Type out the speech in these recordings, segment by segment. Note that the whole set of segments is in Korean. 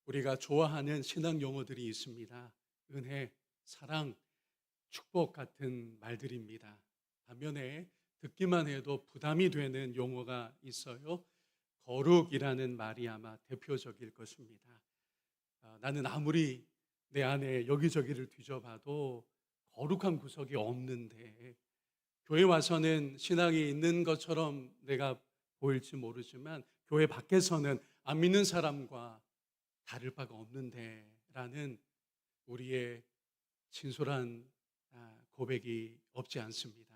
우리가 좋아하는 신앙 용어들이 있습니다. 은혜, 사랑, 축복 같은 말들입니다. 반면에 듣기만 해도 부담이 되는 용어가 있어요. 거룩이라는 말이 아마 대표적일 것입니다. 나는 아무리 내 안에 여기저기를 뒤져봐도 거룩한 구석이 없는데, 교회 와서는 신앙이 있는 것처럼 내가 보일지 모르지만 교회 밖에서는 안 믿는 사람과 다를 바가 없는데 라는 우리의 진솔한 고백이 없지 않습니다.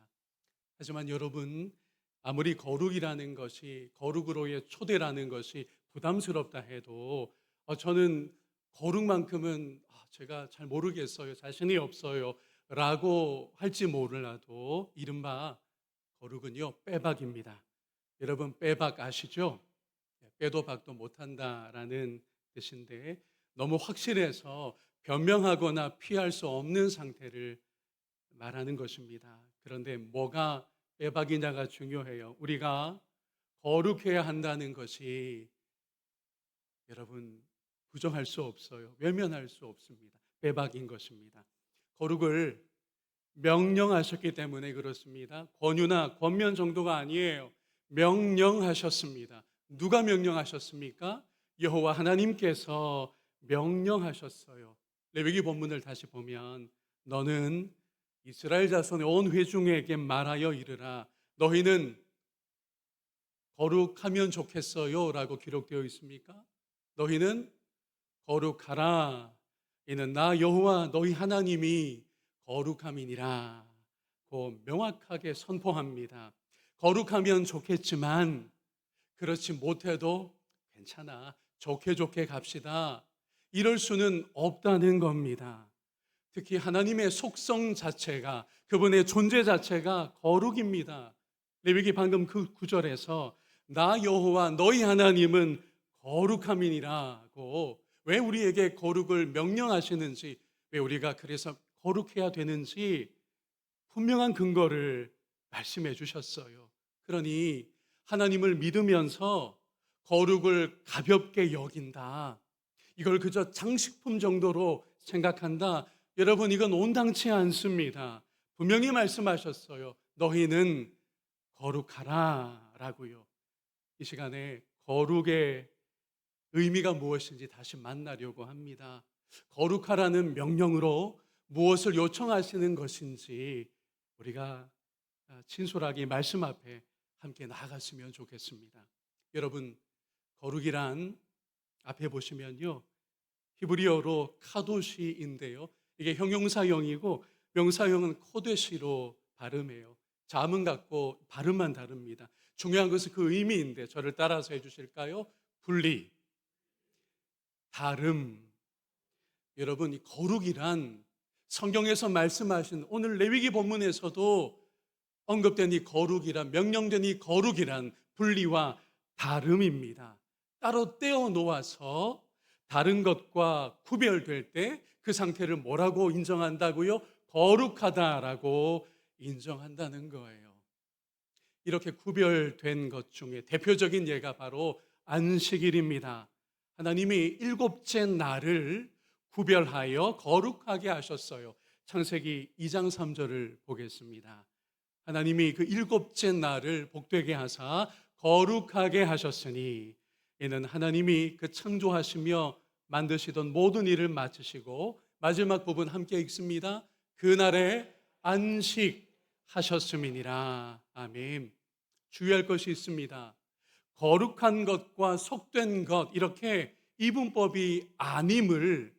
하지만 여러분, 아무리 거룩이라는 것이, 거룩으로의 초대라는 것이 부담스럽다 해도 저는 거룩만큼은 제가 잘 모르겠어요, 자신이 없어요 라고 할지 몰라도 이른바 거룩은요, 빼박입니다. 여러분, 빼박 아시죠? 빼도 박도 못한다라는 뜻인데, 너무 확실해서 변명하거나 피할 수 없는 상태를 말하는 것입니다. 그런데 뭐가 빼박이냐가 중요해요. 우리가 거룩해야 한다는 것이 여러분 부정할 수 없어요. 외면할 수 없습니다. 빼박인 것입니다. 거룩을 명령하셨기 때문에 그렇습니다. 권유나 권면 정도가 아니에요. 명령하셨습니다. 누가 명령하셨습니까? 여호와 하나님께서 명령하셨어요. 레위기 본문을 다시 보면 너는 이스라엘 자손의 온 회중에게 말하여 이르라. 너희는 거룩하면 좋겠어요 라고 기록되어 있습니까? 너희는 거룩하라. 이는 나 여호와 너희 하나님이 거룩함이니라 고 명확하게 선포합니다. 거룩하면 좋겠지만 그렇지 못해도 괜찮아, 좋게 좋게 갑시다, 이럴 수는 없다는 겁니다. 특히 하나님의 속성 자체가, 그분의 존재 자체가 거룩입니다. 레위기 방금 그 구절에서 나 여호와 너희 하나님은 거룩함이니라고, 왜 우리에게 거룩을 명령하시는지, 왜 우리가 그래서 거룩해야 되는지 분명한 근거를 말씀해 주셨어요. 그러니 하나님을 믿으면서 거룩을 가볍게 여긴다, 이걸 그저 장식품 정도로 생각한다, 여러분 이건 온당치 않습니다. 분명히 말씀하셨어요. 너희는 거룩하라 라고요. 이 시간에 거룩의 의미가 무엇인지 다시 만나려고 합니다. 거룩하라는 명령으로 무엇을 요청하시는 것인지 우리가 진솔하게 말씀 앞에 함께 나아갔으면 좋겠습니다. 여러분, 거룩이란 앞에 보시면요, 히브리어로 카도시인데요, 이게 형용사형이고 명사형은 코데시로 발음해요. 자음은 같고 발음만 다릅니다. 중요한 것은 그 의미인데, 저를 따라서 해주실까요? 분리, 다름. 여러분, 이 거룩이란 성경에서 말씀하신 오늘 레위기 본문에서도 언급된 이 거룩이란, 명령된 이 거룩이란 분리와 다름입니다. 따로 떼어 놓아서 다른 것과 구별될 때 그 상태를 뭐라고 인정한다고요? 거룩하다라고 인정한다는 거예요. 이렇게 구별된 것 중에 대표적인 예가 바로 안식일입니다. 하나님이 일곱째 날을 구별하여 거룩하게 하셨어요. 창세기 2장 3절을 보겠습니다. 하나님이 그 일곱째 날을 복되게 하사 거룩하게 하셨으니 이는 하나님이 그 창조하시며 만드시던 모든 일을 마치시고, 마지막 부분 함께 읽습니다. 그날에 안식하셨음이니라. 아멘. 주의할 것이 있습니다. 거룩한 것과 속된 것, 이렇게 이분법이 아님을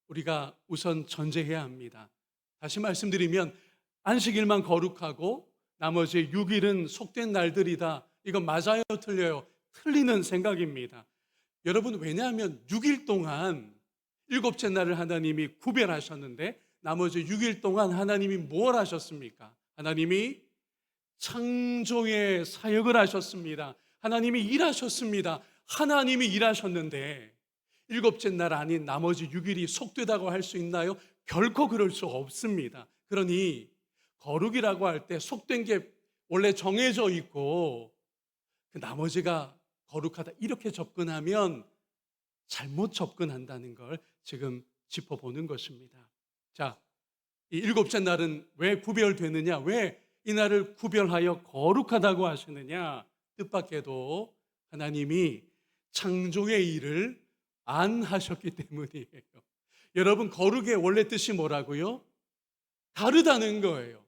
우리가 우선 전제해야 합니다. 다시 말씀드리면 안식일만 거룩하고 나머지 6일은 속된 날들이다, 이건 맞아요, 틀려요? 틀리는 생각입니다. 여러분, 왜냐하면 6일 동안 일곱째 날을 하나님이 구별하셨는데 나머지 6일 동안 하나님이 뭘 하셨습니까? 하나님이 창조의 사역을 하셨습니다. 하나님이 일하셨습니다. 하나님이 일하셨는데 일곱째 날 아닌 나머지 6일이 속되다고 할 수 있나요? 결코 그럴 수 없습니다. 그러니 거룩이라고 할 때 속된 게 원래 정해져 있고 그 나머지가 거룩하다, 이렇게 접근하면 잘못 접근한다는 걸 지금 짚어보는 것입니다. 자, 이 일곱째 날은 왜 구별되느냐? 왜 이 날을 구별하여 거룩하다고 하시느냐? 뜻밖에도 하나님이 창조의 일을 안 하셨기 때문이에요. 여러분, 거룩의 원래 뜻이 뭐라고요? 다르다는 거예요.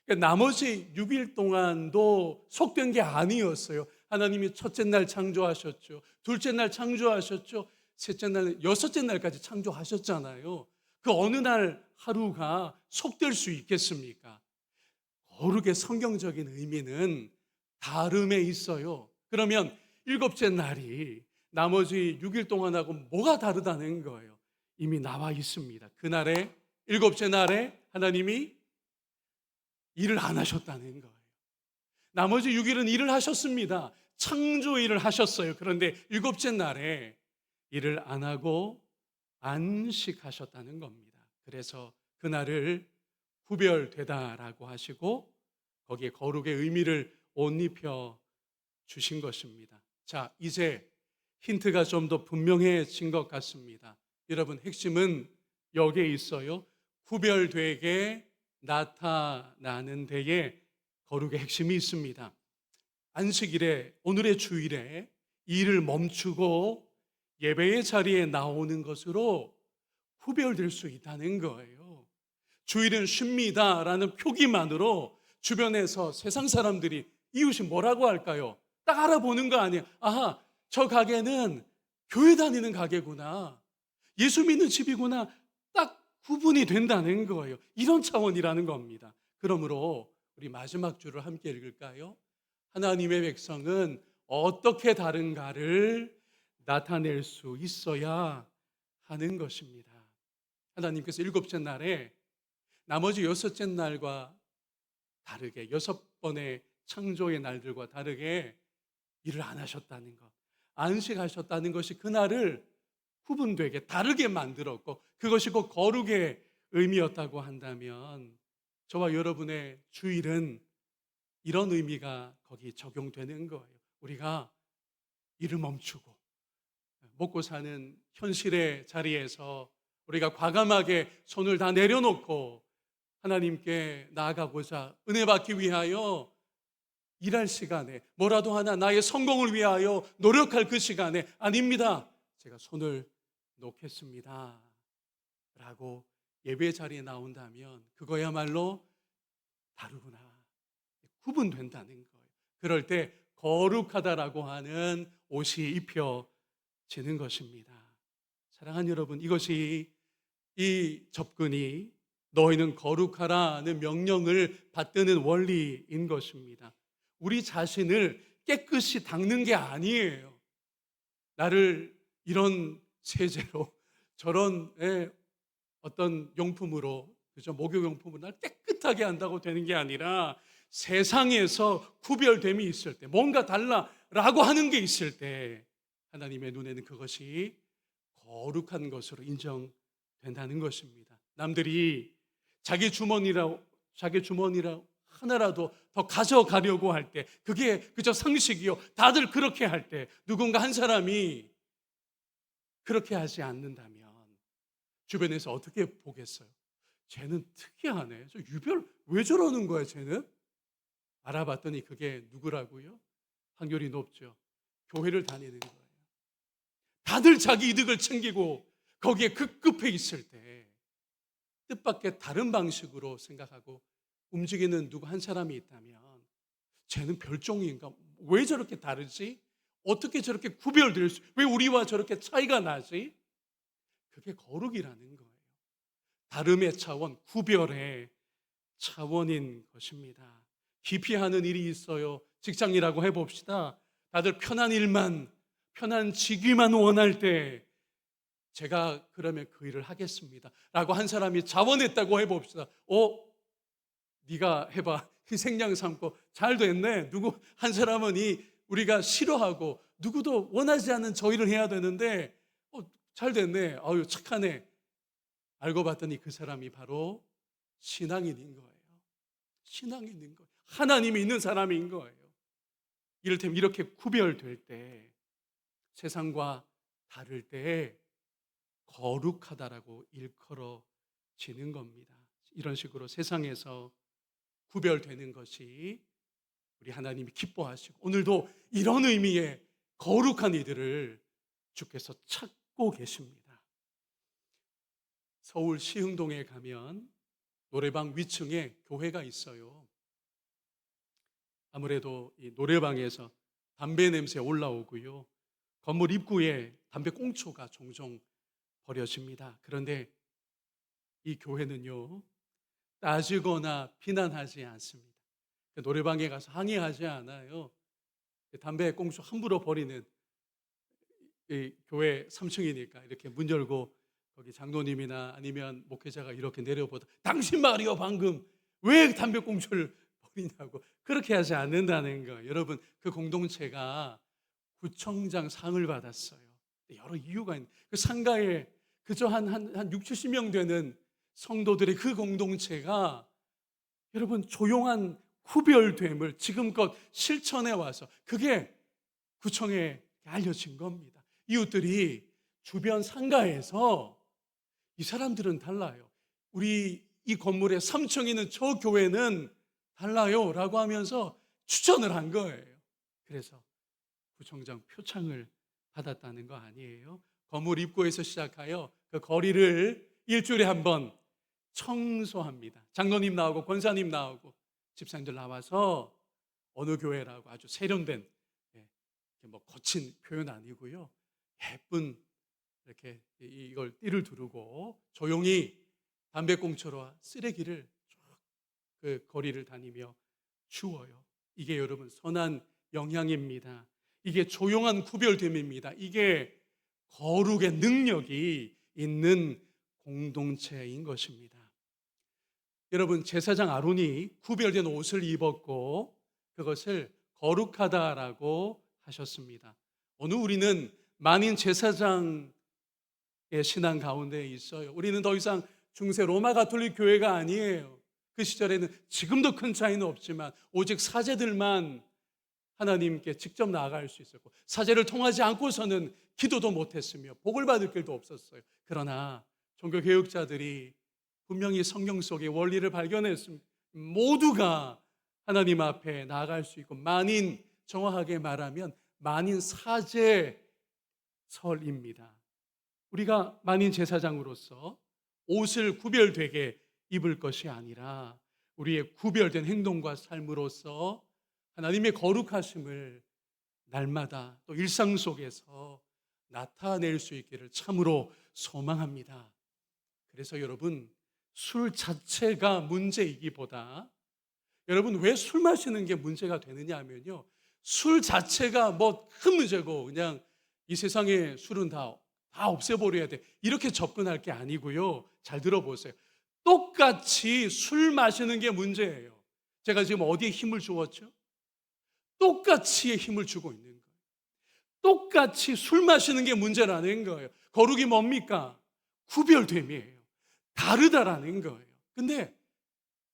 그러니까 나머지 6일 동안도 속된 게 아니었어요. 하나님이 첫째 날 창조하셨죠. 둘째 날 창조하셨죠. 셋째 날, 여섯째 날까지 창조하셨잖아요. 그 어느 날 하루가 속될 수 있겠습니까? 거룩의 성경적인 의미는 다름에 있어요. 그러면 일곱째 날이 나머지 6일 동안하고 뭐가 다르다는 거예요? 이미 나와 있습니다. 그날에, 일곱째 날에 하나님이 일을 안 하셨다는 거예요. 나머지 6일은 일을 하셨습니다. 창조 일을 하셨어요. 그런데 일곱째 날에 일을 안 하고 안식하셨다는 겁니다. 그래서 그날을 구별되다라고 하시고 거기에 거룩의 의미를 옷 입혀 주신 것입니다. 자, 이제 힌트가 좀 더 분명해진 것 같습니다. 여러분, 핵심은 여기에 있어요. 구별되게 나타나는 데에 거룩의 핵심이 있습니다. 안식일에, 오늘의 주일에 일을 멈추고 예배의 자리에 나오는 것으로 구별될 수 있다는 거예요. 주일은 쉽니다라는 표기만으로 주변에서 세상 사람들이 이웃이 뭐라고 할까요? 딱 알아보는 거 아니에요. 아하, 저 가게는 교회 다니는 가게구나. 예수 믿는 집이구나. 딱 구분이 된다는 거예요. 이런 차원이라는 겁니다. 그러므로 우리 마지막 주를 함께 읽을까요? 하나님의 백성은 어떻게 다른가를 나타낼 수 있어야 하는 것입니다. 하나님께서 일곱째 날에 나머지 여섯째 날과 다르게, 6번의 창조의 날들과 다르게 일을 안 하셨다는 것, 안식하셨다는 것이 그날을 구분되게 다르게 만들었고 그것이 곧 거룩의 의미였다고 한다면 저와 여러분의 주일은 이런 의미가 거기 적용되는 거예요. 우리가 일을 멈추고 먹고 사는 현실의 자리에서 우리가 과감하게 손을 다 내려놓고 하나님께 나아가고자 은혜 받기 위하여 일할 시간에 뭐라도 하나 나의 성공을 위하여 노력할 그 시간에 아닙니다. 제가 손을 놓겠습니다. 라고 예배 자리에 나온다면 그거야말로 다르구나. 구분된다는 거예요. 그럴 때 거룩하다라고 하는 옷이 입혀지는 것입니다. 사랑하는 여러분, 이것이 이 접근이 너희는 거룩하라는 명령을 받드는 원리인 것입니다. 우리 자신을 깨끗이 닦는 게 아니에요. 나를 이런 세제로 저런 어떤 용품으로, 그죠? 목욕용품으로 날 깨끗하게 한다고 되는 게 아니라 세상에서 구별됨이 있을 때, 뭔가 달라라고 하는 게 있을 때 하나님의 눈에는 그것이 거룩한 것으로 인정된다는 것입니다. 남들이 자기 주머니라 하나라도 더 가져가려고 할 때, 그게 그저 상식이요. 다들 그렇게 할 때, 누군가 한 사람이 그렇게 하지 않는다면 주변에서 어떻게 보겠어요? 쟤는 특이하네. 저 유별 왜 저러는 거야, 쟤는? 알아봤더니 그게 누구라고요? 확률이 높죠. 교회를 다니는 거예요. 다들 자기 이득을 챙기고 거기에 급급해 있을 때 뜻밖의 다른 방식으로 생각하고 움직이는 누구 한 사람이 있다면 쟤는 별종인가? 왜 저렇게 다르지? 어떻게 저렇게 구별될 수? 왜 우리와 저렇게 차이가 나지? 그게 거룩이라는 거예요. 다름의 차원, 구별의 차원인 것입니다. 기피하는 일이 있어요. 직장이라고 해봅시다. 다들 편한 일만, 편한 직위만 원할 때 제가 그러면 그 일을 하겠습니다 라고 한 사람이 자원했다고 해봅시다. 네가 해봐. 희생양 삼고 잘 됐네. 누구 한 사람은 우리가 싫어하고 누구도 원하지 않는 저 일을 해야 되는데 잘 됐네. 아유 착하네. 알고 봤더니 그 사람이 바로 신앙인인 거예요. 신앙인인 거예요. 하나님이 있는 사람인 거예요. 이를테면 이렇게 구별될 때 세상과 다를 때 거룩하다라고 일컬어지는 겁니다. 이런 식으로 세상에서 구별되는 것이 우리 하나님이 기뻐하시고, 오늘도 이런 의미의 거룩한 이들을 주께서 찾고 계십니다. 서울 시흥동에 가면 노래방 위층에 교회가 있어요. 아무래도 이 노래방에서 담배 냄새 올라오고요, 건물 입구에 담배 꽁초가 종종 버려집니다. 그런데 이 교회는요, 따지거나 비난하지 않습니다. 노래방에 가서 항의하지 않아요. 담배 꽁초 함부로 버리는, 이 교회 3층이니까 이렇게 문 열고 거기 장로님이나 아니면 목회자가 이렇게 내려보다, 당신 말이요 방금 왜 담배 꽁초를 버리냐고, 그렇게 하지 않는다는 거예요. 여러분, 그 공동체가 구청장 상을 받았어요. 여러 이유가 있는, 그 상가에 그저 한 6, 70명 되는 성도들의 그 공동체가 여러분 조용한 구별됨을 지금껏 실천해 와서 그게 구청에 알려진 겁니다. 이웃들이 주변 상가에서 이 사람들은 달라요, 우리 이 건물의 3층에 있는 저 교회는 달라요 라고 하면서 추천을 한 거예요. 그래서 구청장 표창을 받았다는 거 아니에요? 건물 입구에서 시작하여 그 거리를 일주일에 한 번 청소합니다. 장로님 나오고 권사님 나오고 집사님들 나와서 어느 교회라고 아주 세련된, 뭐 거친 표현 아니고요, 예쁜 이렇게 이걸 띠를 두르고 조용히 담배꽁초와 쓰레기를 쭉 그 거리를 다니며 치워요. 이게 여러분 선한 영향입니다. 이게 조용한 구별됨입니다. 이게 거룩의 능력이 있는 공동체인 것입니다. 여러분, 제사장 아론이 구별된 옷을 입었고 그것을 거룩하다라고 하셨습니다. 오늘 우리는 만인 제사장의 신앙 가운데 있어요. 우리는 더 이상 중세 로마 가톨릭 교회가 아니에요. 그 시절에는 지금도 큰 차이는 없지만 오직 사제들만 하나님께 직접 나아갈 수 있었고, 사제를 통하지 않고서는 기도도 못했으며 복을 받을 길도 없었어요. 그러나 종교개혁자들이 분명히 성경 속의 원리를 발견했습니다. 모두가 하나님 앞에 나아갈 수 있고, 만인, 정확하게 말하면 만인 사제설입니다. 우리가 만인 제사장으로서 옷을 구별되게 입을 것이 아니라 우리의 구별된 행동과 삶으로서 하나님의 거룩하심을 날마다 또 일상 속에서 나타낼 수 있기를 참으로 소망합니다. 그래서 여러분, 술 자체가 문제이기보다, 여러분 왜 술 마시는 게 문제가 되느냐 하면요, 술 자체가 뭐 큰 문제고 그냥 이 세상에 술은 다 없애버려야 돼, 이렇게 접근할 게 아니고요. 잘 들어보세요. 똑같이 술 마시는 게 문제예요. 제가 지금 어디에 힘을 주었죠? 똑같이 힘을 주고 있는 거예요. 똑같이 술 마시는 게 문제라는 거예요. 거룩이 뭡니까? 구별됨이에요. 다르다라는 거예요. 근데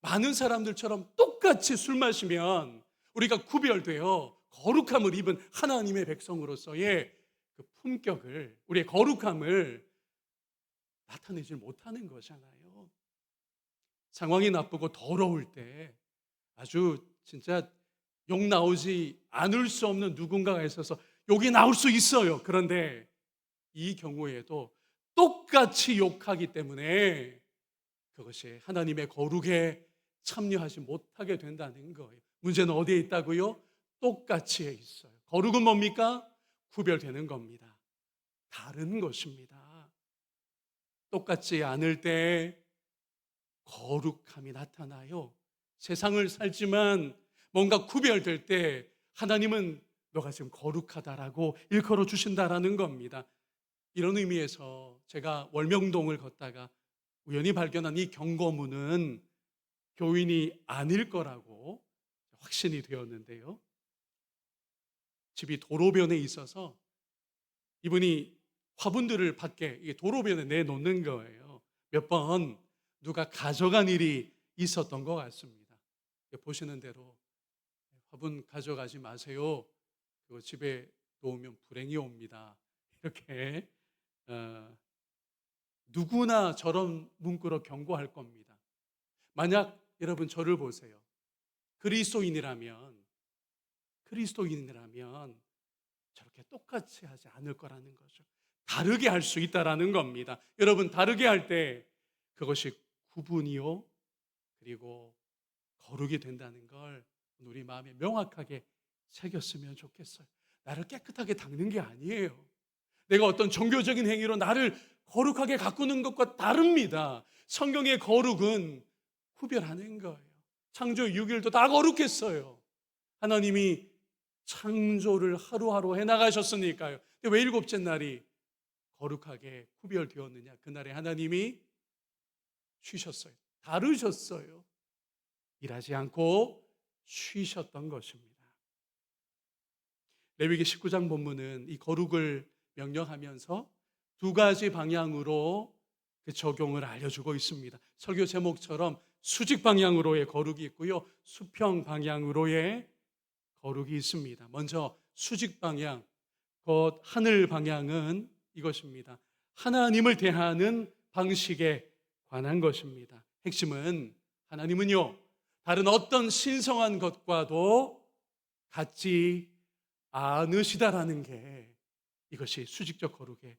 많은 사람들처럼 똑같이 술 마시면 우리가 구별되어 거룩함을 입은 하나님의 백성으로서의 그 품격을, 우리의 거룩함을 나타내지 못하는 거잖아요. 상황이 나쁘고 더러울 때 아주 진짜 욕 나오지 않을 수 없는 누군가가 있어서 욕이 나올 수 있어요. 그런데 이 경우에도 똑같이 욕하기 때문에 그것이 하나님의 거룩에 참여하지 못하게 된다는 거예요. 문제는 어디에 있다고요? 똑같이 있어요. 거룩은 뭡니까? 구별되는 겁니다. 다른 것입니다. 똑같지 않을 때 거룩함이 나타나요. 세상을 살지만 뭔가 구별될 때 하나님은 너가 지금 거룩하다라고 일컬어 주신다라는 겁니다. 이런 의미에서 제가 월명동을 걷다가 우연히 발견한 이 경고문은 교인이 아닐 거라고 확신이 되었는데요. 집이 도로변에 있어서 이분이 화분들을 밖에 도로변에 내놓는 거예요. 몇 번 누가 가져간 일이 있었던 것 같습니다. 보시는 대로 화분 가져가지 마세요. 그거 집에 놓으면 불행이 옵니다. 이렇게 누구나 저런 문구로 경고할 겁니다. 만약 여러분 저를 보세요. 그리스도인이라면 저렇게 똑같이 하지 않을 거라는 거죠. 다르게 할 수 있다라는 겁니다. 여러분 다르게 할 때 그것이 구분이요 그리고 거룩이 된다는 걸 우리 마음에 명확하게 새겼으면 좋겠어요. 나를 깨끗하게 닦는 게 아니에요. 내가 어떤 종교적인 행위로 나를 거룩하게 가꾸는 것과 다릅니다. 성경의 거룩은 구별하는 거예요. 창조 6일도 다 거룩했어요. 하나님이 창조를 하루하루 해나가셨으니까요. 근데 왜 일곱째 날이 거룩하게 구별되었느냐? 그날에 하나님이 쉬셨어요. 다루셨어요. 일하지 않고 쉬셨던 것입니다. 레위기 19장 본문은 이 거룩을 명령하면서 두 가지 방향으로 그 적용을 알려주고 있습니다. 설교 제목처럼 수직 방향으로의 거룩이 있고요, 수평 방향으로의 거룩이 있습니다. 먼저 수직 방향, 곧 하늘 방향은 이것입니다. 하나님을 대하는 방식에 관한 것입니다. 핵심은 하나님은요, 다른 어떤 신성한 것과도 같지 않으시다라는 게 이것이 수직적 거룩의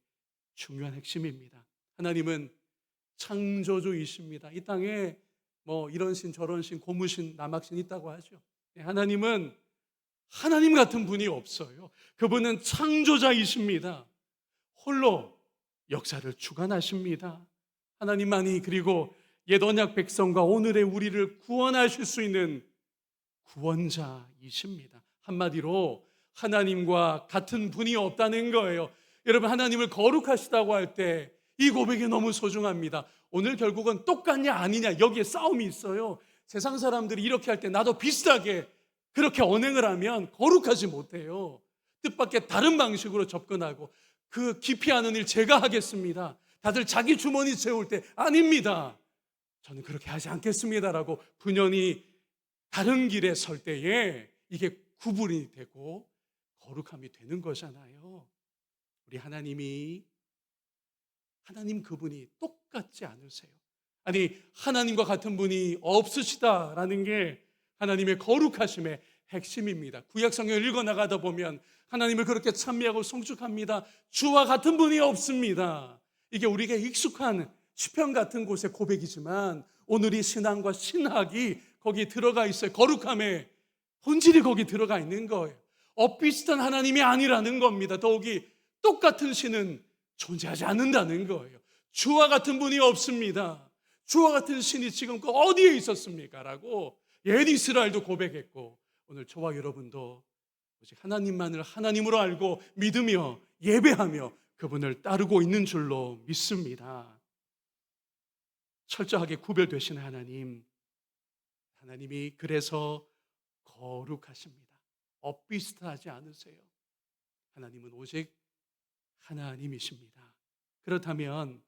중요한 핵심입니다. 하나님은 창조주이십니다. 이 땅에 뭐 이런 신 저런 신 고무신 남학신 있다고 하죠. 하나님은 하나님 같은 분이 없어요. 그분은 창조자이십니다. 홀로 역사를 주관하십니다. 하나님만이 그리고 옛 언약 백성과 오늘의 우리를 구원하실 수 있는 구원자이십니다. 한마디로 하나님과 같은 분이 없다는 거예요. 여러분 하나님을 거룩하시다고 할 때 이 고백이 너무 소중합니다. 오늘 결국은 똑같냐 아니냐 여기에 싸움이 있어요. 세상 사람들이 이렇게 할 때 나도 비슷하게 그렇게 언행을 하면 거룩하지 못해요. 뜻밖의 다른 방식으로 접근하고 그 기피하는 일 제가 하겠습니다. 다들 자기 주머니 채울 때 아닙니다. 저는 그렇게 하지 않겠습니다라고 분연히 다른 길에 설 때에 이게 구분이 되고 거룩함이 되는 거잖아요. 우리 하나님 그분이 똑같지 않으세요. 아니 하나님과 같은 분이 없으시다라는 게 하나님의 거룩하심의 핵심입니다. 구약 성경을 읽어나가다 보면 하나님을 그렇게 찬미하고 송축합니다. 주와 같은 분이 없습니다. 이게 우리에게 익숙한 시편 같은 곳의 고백이지만 오늘 이 신앙과 신학이 거기 들어가 있어요. 거룩함의 본질이 거기 들어가 있는 거예요. 엇비슷한 하나님이 아니라는 겁니다. 더욱이 똑같은 신은 존재하지 않는다는 거예요. 주와 같은 분이 없습니다. 주와 같은 신이 지금껏 어디에 있었습니까? 라고 옛 이스라엘도 고백했고 오늘 저와 여러분도 오직 하나님만을 하나님으로 알고 믿으며 예배하며 그분을 따르고 있는 줄로 믿습니다. 철저하게 구별되시는 하나님이 그래서 거룩하십니다. 엇비슷하지 않으세요. 하나님은 오직 하나님이십니다. 그렇다면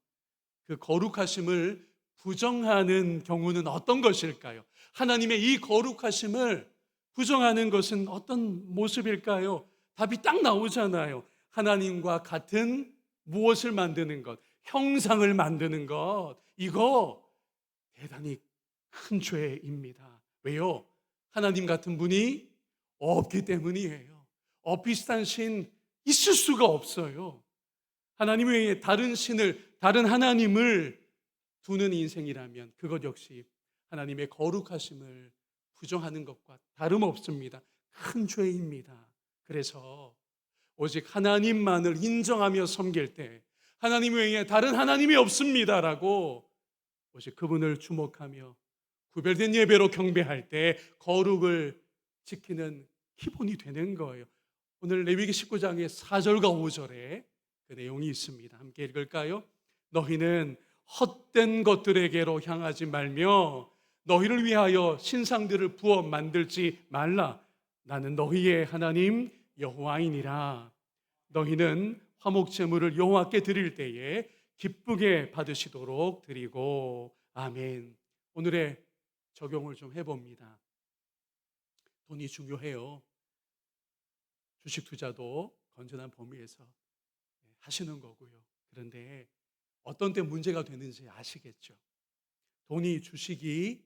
그 거룩하심을 부정하는 경우는 어떤 것일까요? 하나님의 이 거룩하심을 부정하는 것은 어떤 모습일까요? 답이 딱 나오잖아요. 하나님과 같은 무엇을 만드는 것, 형상을 만드는 것, 이거 대단히 큰 죄입니다. 왜요? 하나님 같은 분이 없기 때문이에요. 비슷한 신 있을 수가 없어요. 하나님 외에 다른 신을, 다른 하나님을 두는 인생이라면 그것 역시 하나님의 거룩하심을 부정하는 것과 다름없습니다. 큰 죄입니다. 그래서 오직 하나님만을 인정하며 섬길 때 하나님 외에 다른 하나님이 없습니다라고 오직 그분을 주목하며 구별된 예배로 경배할 때 거룩을 지키는 기본이 되는 거예요. 오늘 레위기 19장의 4절과 5절에 그 내용이 있습니다. 함께 읽을까요? 너희는 헛된 것들에게로 향하지 말며 너희를 위하여 신상들을 부어 만들지 말라. 나는 너희의 하나님 여호와이니라. 너희는 화목 제물을 여호와께 드릴 때에 기쁘게 받으시도록 드리고. 아멘. 오늘의 적용을 좀 해봅니다. 돈이 중요해요. 주식 투자도 건전한 범위에서 하시는 거고요. 그런데 어떤 때 문제가 되는지 아시겠죠? 돈이 주식이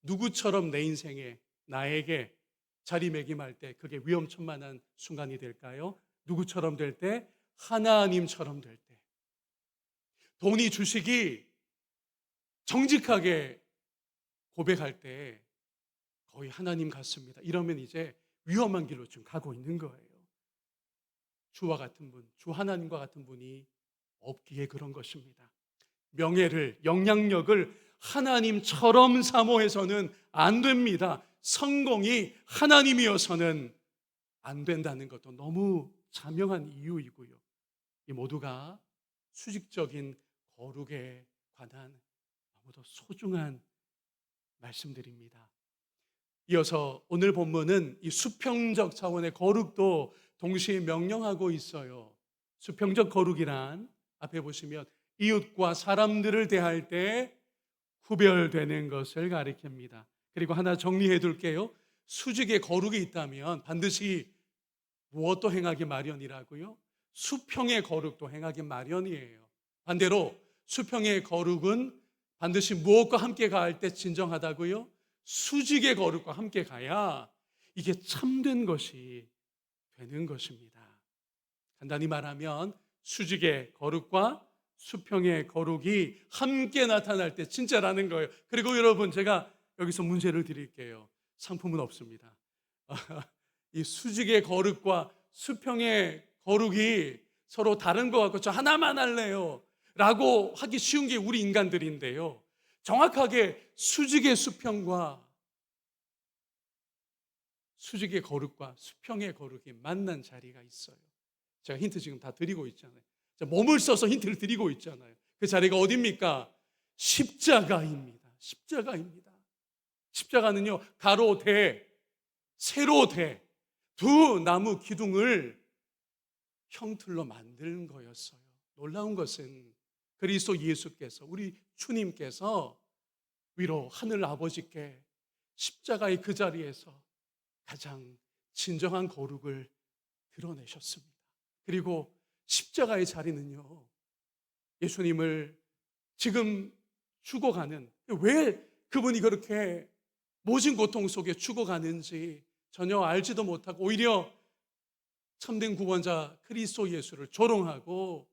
누구처럼 내 인생에 나에게 자리매김할 때 그게 위험천만한 순간이 될까요? 누구처럼 될 때? 하나님처럼 될 때. 돈이 주식이 정직하게 고백할 때 거의 하나님 같습니다. 이러면 이제 위험한 길로 좀 가고 있는 거예요. 주와 같은 분, 주 하나님과 같은 분이 없기에 그런 것입니다. 명예를, 영향력을 하나님처럼 사모해서는 안 됩니다. 성공이 하나님이어서는 안 된다는 것도 너무 자명한 이유이고요. 이 모두가 수직적인 거룩에 관한 너무도 소중한 말씀들입니다. 이어서 오늘 본문은 이 수평적 차원의 거룩도 동시에 명령하고 있어요. 수평적 거룩이란 앞에 보시면 이웃과 사람들을 대할 때 구별되는 것을 가리킵니다. 그리고 하나 정리해 둘게요. 수직의 거룩이 있다면 반드시 무엇도 행하기 마련이라고요? 수평의 거룩도 행하기 마련이에요. 반대로 수평의 거룩은 반드시 무엇과 함께 갈 때 진정하다고요? 수직의 거룩과 함께 가야 이게 참된 것이 되는 것입니다. 간단히 말하면 수직의 거룩과 수평의 거룩이 함께 나타날 때 진짜라는 거예요. 그리고 여러분, 제가 여기서 문제를 드릴게요. 상품은 없습니다. 이 수직의 거룩과 수평의 거룩이 서로 다른 것 같고 저 하나만 할래요 라고 하기 쉬운 게 우리 인간들인데요, 정확하게 수직의 수평과 수직의 거룩과 수평의 거룩이 만난 자리가 있어요. 제가 힌트 지금 다 드리고 있잖아요. 몸을 써서 힌트를 드리고 있잖아요. 그 자리가 어디입니까? 십자가입니다. 십자가입니다. 십자가는요, 가로 대, 세로 대 두 나무 기둥을 형틀로 만든 거였어요. 놀라운 것은 그리스도 예수께서, 우리 주님께서 위로 하늘 아버지께 십자가의 그 자리에서 가장 진정한 거룩을 드러내셨습니다. 그리고 십자가의 자리는요, 예수님을 지금 죽어가는, 왜 그분이 그렇게 모진 고통 속에 죽어가는지 전혀 알지도 못하고 오히려 참된 구원자 그리스도 예수를 조롱하고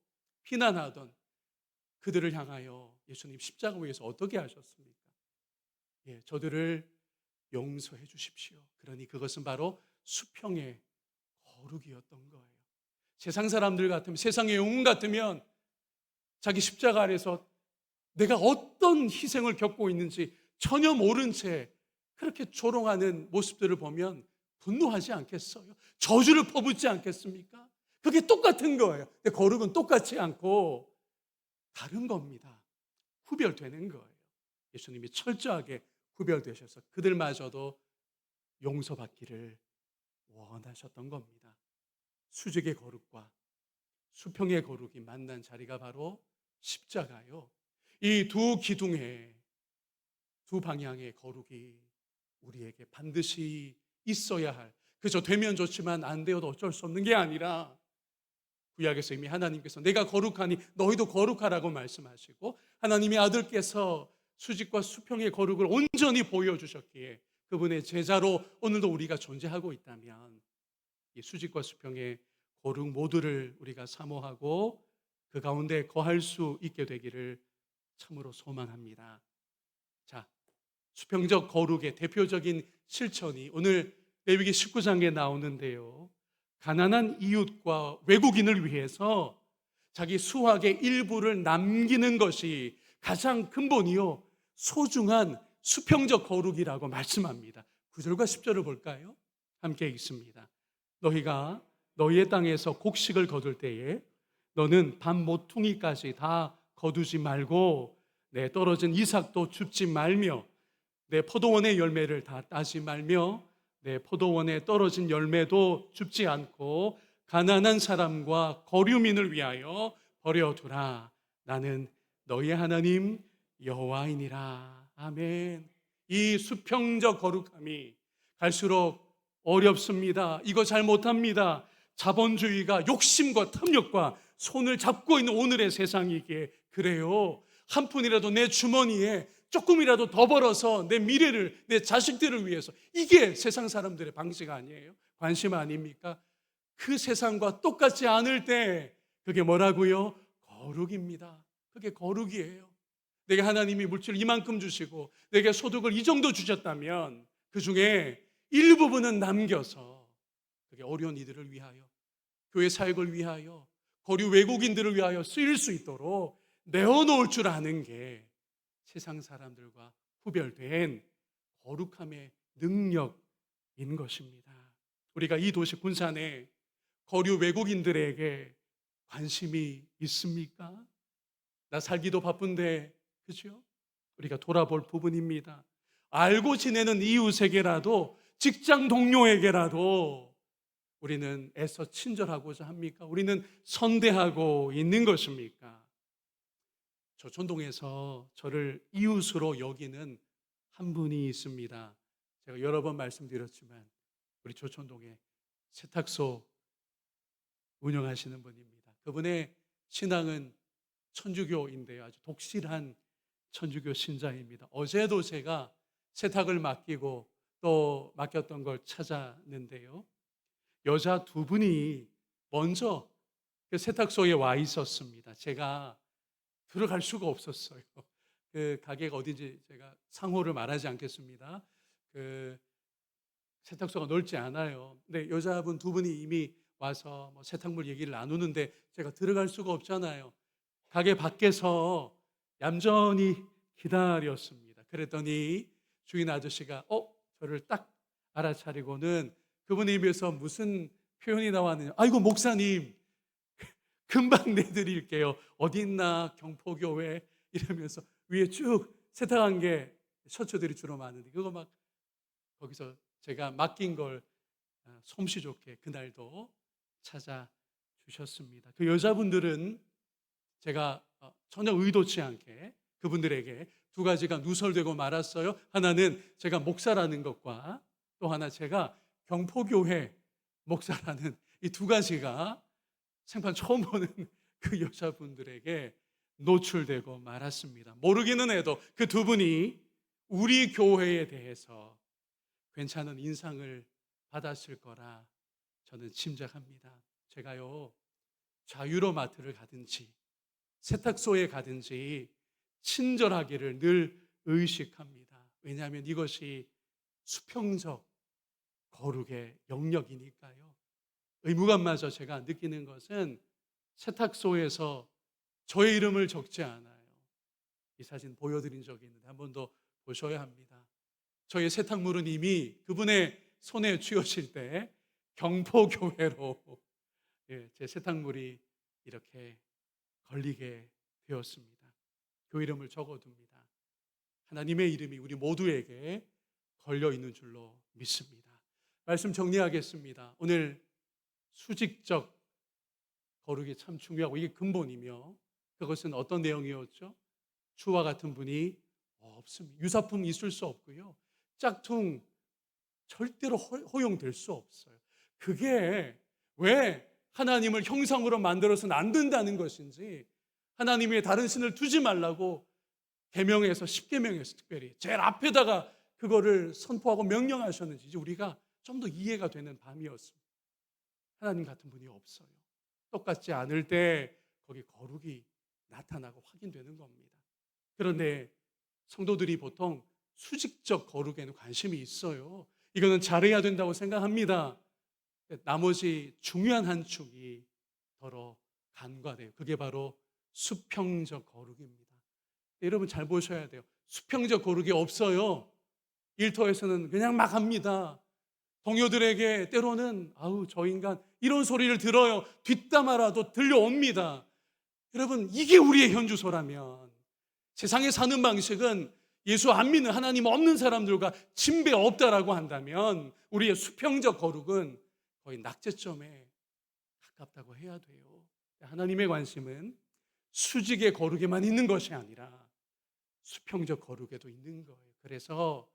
비난하던 그들을 향하여 예수님 십자가 위에서 어떻게 하셨습니까? 저들을 용서해 주십시오. 그러니 그것은 바로 수평의 거룩이었던 거예요. 세상 사람들 같으면, 세상의 영웅 같으면 자기 십자가 아래서 내가 어떤 희생을 겪고 있는지 전혀 모른 채 그렇게 조롱하는 모습들을 보면 분노하지 않겠어요? 저주를 퍼붓지 않겠습니까? 그게 똑같은 거예요. 근데 거룩은 똑같지 않고 다른 겁니다. 구별되는 거예요. 예수님이 철저하게 구별되셔서 그들마저도 용서받기를 원하셨던 겁니다. 수직의 거룩과 수평의 거룩이 만난 자리가 바로 십자가요. 이 두 기둥의 두 방향의 거룩이 우리에게 반드시 있어야 할, 그저 되면 좋지만 안 되어도 어쩔 수 없는 게 아니라 구약에서 이미 하나님께서 내가 거룩하니 너희도 거룩하라고 말씀하시고 하나님의 아들께서 수직과 수평의 거룩을 온전히 보여주셨기에 그분의 제자로 오늘도 우리가 존재하고 있다면 이 수직과 수평의 거룩 모두를 우리가 사모하고 그 가운데 거할 수 있게 되기를 참으로 소망합니다. 자, 수평적 거룩의 대표적인 실천이 오늘 레위기 19장에 나오는데요, 가난한 이웃과 외국인을 위해서 자기 수확의 일부를 남기는 것이 가장 근본이요 소중한 수평적 거룩이라고 말씀합니다. 9절과 10절을 볼까요? 함께 읽습니다. 너희가 너희의 땅에서 곡식을 거둘 때에 너는 반 모퉁이까지 다 거두지 말고 내 떨어진 이삭도 줍지 말며 내 포도원의 열매를 다 따지 말며 내 포도원에 떨어진 열매도 줍지 않고 가난한 사람과 거류민을 위하여 버려두라. 나는 너희의 하나님 여호와이니라. 아멘. 이 수평적 거룩함이 갈수록 어렵습니다. 이거 잘 못합니다. 자본주의가 욕심과 탐욕과 손을 잡고 있는 오늘의 세상이기에 그래요. 한 푼이라도 내 주머니에 조금이라도 더 벌어서 내 미래를, 내 자식들을 위해서, 이게 세상 사람들의 방식 아니에요? 관심 아닙니까? 그 세상과 똑같지 않을 때 그게 뭐라고요? 거룩입니다. 그게 거룩이에요. 내게 하나님이 물질 이만큼 주시고 내게 소득을 이 정도 주셨다면 그 중에 일부분은 남겨서 그게 어려운 이들을 위하여, 교회 사역을 위하여, 거류 외국인들을 위하여 쓰일 수 있도록 내어놓을 줄 아는 게 세상 사람들과 구별된 거룩함의 능력인 것입니다. 우리가 이 도시 군산에 거류 외국인들에게 관심이 있습니까? 나 살기도 바쁜데, 그죠? 우리가 돌아볼 부분입니다. 알고 지내는 이웃에게라도, 직장 동료에게라도 우리는 애써 친절하고자 합니까? 우리는 선대하고 있는 것입니까? 조촌동에서 저를 이웃으로 여기는 한 분이 있습니다. 제가 여러 번 말씀드렸지만 우리 조촌동에 세탁소 운영하시는 분입니다. 그분의 신앙은 천주교인데요, 아주 독실한 천주교 신자입니다. 어제도 제가 세탁을 맡기고 또 맡겼던 걸 찾았는데요, 여자 두 분이 먼저 그 세탁소에 와 있었습니다. 제가 들어갈 수가 없었어요. 그 가게가 어딘지 제가 상호를 말하지 않겠습니다. 그 세탁소가 넓지 않아요. 근데 여자분 두 분이 이미 와서 뭐 세탁물 얘기를 나누는데 제가 들어갈 수가 없잖아요. 가게 밖에서 얌전히 기다렸습니다. 그랬더니 주인 아저씨가 저를 딱 알아차리고는 그분의 입에서 무슨 표현이 나왔느냐, 아이고 목사님 금방 내드릴게요, 어디 있나 경포교회, 이러면서 위에 쭉 세탁한 게 셔츠들이 주로 많은데 그거 막 거기서 제가 맡긴 걸 솜씨 좋게 그날도 찾아주셨습니다. 그 여자분들은 제가 전혀 의도치 않게 그분들에게 두 가지가 누설되고 말았어요. 하나는 제가 목사라는 것과 또 하나 제가 경포교회 목사라는 이 두 가지가 생판 처음 보는 그 여자분들에게 노출되고 말았습니다. 모르기는 해도 그 두 분이 우리 교회에 대해서 괜찮은 인상을 받았을 거라 저는 짐작합니다. 제가요, 자유로 마트를 가든지 세탁소에 가든지 친절하기를 늘 의식합니다. 왜냐하면 이것이 수평적 거룩의 영역이니까요. 의무감마저 제가 느끼는 것은 세탁소에서 저의 이름을 적지 않아요. 이 사진 보여드린 적이 있는데 한 번 더 보셔야 합니다. 저의 세탁물은 이미 그분의 손에 쥐어질 때 경포교회로 제 세탁물이 이렇게 걸리게 되었습니다. 그 이름을 적어둡니다. 하나님의 이름이 우리 모두에게 걸려 있는 줄로 믿습니다. 말씀 정리하겠습니다. 오늘 수직적 거룩이 참 중요하고 이게 근본이며, 그것은 어떤 내용이었죠? 주와 같은 분이 없습니다. 유사품 있을 수 없고요, 짝퉁 절대로 허용될 수 없어요. 그게 왜 하나님을 형상으로 만들어서는 안 된다는 것인지, 하나님의 다른 신을 두지 말라고 계명에서, 십계명에서 특별히 제일 앞에다가 그거를 선포하고 명령하셨는지 이제 우리가 좀 더 이해가 되는 밤이었습니다. 하나님 같은 분이 없어요. 똑같지 않을 때 거기 거룩이 나타나고 확인되는 겁니다. 그런데 성도들이 보통 수직적 거룩에는 관심이 있어요. 이거는 잘해야 된다고 생각합니다. 나머지 중요한 한 축이 더러 간과돼요. 그게 바로 수평적 거룩입니다. 여러분 잘 보셔야 돼요. 수평적 거룩이 없어요. 일터에서는 그냥 막 합니다. 동료들에게 때로는 아우 저 인간 이런 소리를 들어요. 뒷담화라도 들려옵니다. 여러분 이게 우리의 현주소라면, 세상에 사는 방식은 예수 안 믿는, 하나님 없는 사람들과 침배 없다라고 한다면 우리의 수평적 거룩은 거의 낙제점에 가깝다고 해야 돼요. 하나님의 관심은 수직의 거룩에만 있는 것이 아니라 수평적 거룩에도 있는 거예요. 그래서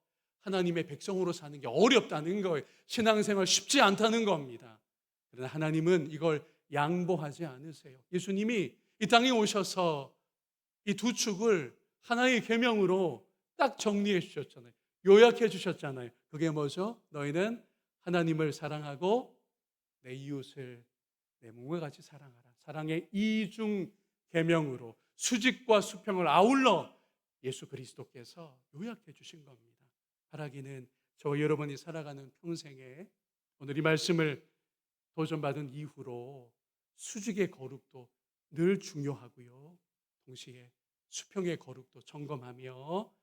하나님의 백성으로 사는 게 어렵다는 거예요. 신앙생활 쉽지 않다는 겁니다. 그러나 하나님은 이걸 양보하지 않으세요. 예수님이 이 땅에 오셔서 이 두 축을 하나의 계명으로 딱 정리해 주셨잖아요. 요약해 주셨잖아요. 그게 뭐죠? 너희는 하나님을 사랑하고 내 이웃을 내 몸과 같이 사랑하라. 사랑의 이중 계명으로 수직과 수평을 아울러 예수 그리스도께서 요약해 주신 겁니다. 바라기는 저와 여러분이 살아가는 평생에 오늘 이 말씀을 도전받은 이후로 수직의 거룩도 늘 중요하고요. 동시에 수평의 거룩도 점검하며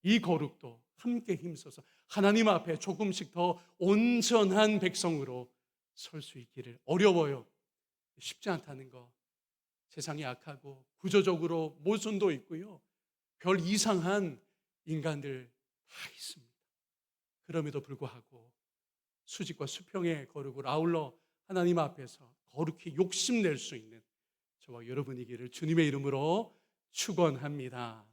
이 거룩도 함께 힘써서 하나님 앞에 조금씩 더 온전한 백성으로 설 수 있기를. 어려워요. 쉽지 않다는 거. 세상이 악하고 구조적으로 모순도 있고요. 별 이상한 인간들 다 있습니다. 그럼에도 불구하고 수직과 수평의 거룩을 아울러 하나님 앞에서 거룩히 욕심낼 수 있는 저와 여러분이기를 주님의 이름으로 축원합니다.